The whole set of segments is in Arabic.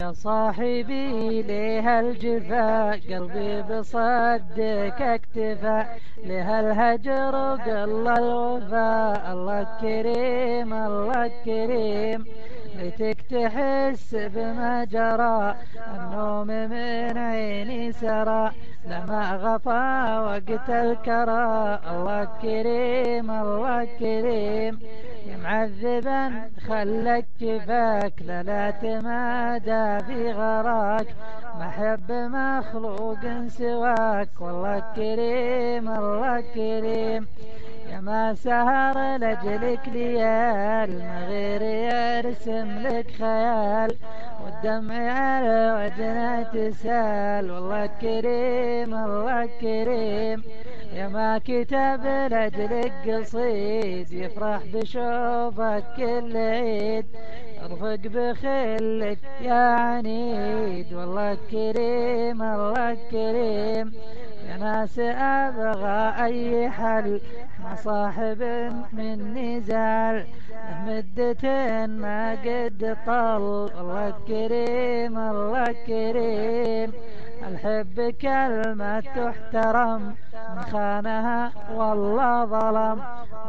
يا صاحبي ليه الجفا قلبي بصدك اكتفى، ليه الهجر قل الوفا، الله كريم الله كريم. ليتك تحس بما جرى، النوم من عيني سرى، لما غفى وقت الكرى، الله كريم الله كريم. يا معذبا خلك جفاك لا تمادى في غراك، ما حب مخلوق سواك، والله كريم الله كريم. يا ما سهر لجلك ليال، ما غير يرسم لك خيال، والدمع على وجهنا تسال، والله كريم الله كريم. يا ما كتب لجلك قصيد، يفرح بشوفك كل عيد، ارفق بخلك يا عنيد، والله كريم الله كريم. يا ناس أبغى أي حل، مع صاحب مني زعل، مدتين ما قد طل، الله كريم الله كريم. الحب كلمة تحترم، من خانها والله ظلم،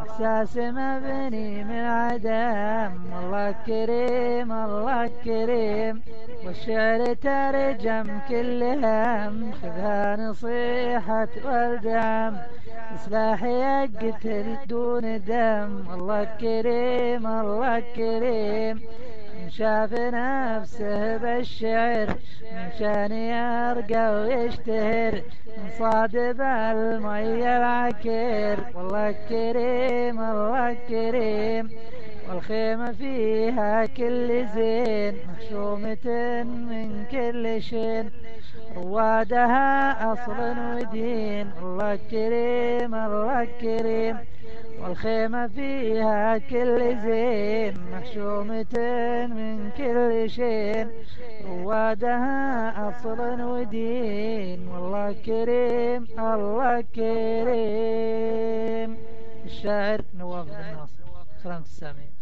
احساس مبني من عدم، الله كريم الله كريم. والشعر ترجم كل هم، خذها نصيحة والدعم، إصلاح يقتل دون دم، الله كريم الله كريم. من شاف نفسه بالشعر، من شان يرقى ويشتهر، من صادب المي العكير، والله كريم الله كريم. والخيمة فيها كل زين، مخشومة من كل شين، روادها أصل ودين، الله كريم الله كريم. والخيمة فيها كل زين، محشومة من كل شين، روادها أصل ودين، والله كريم الله كريم. الشاعر نواف بن ناصر. سلامة السامعين.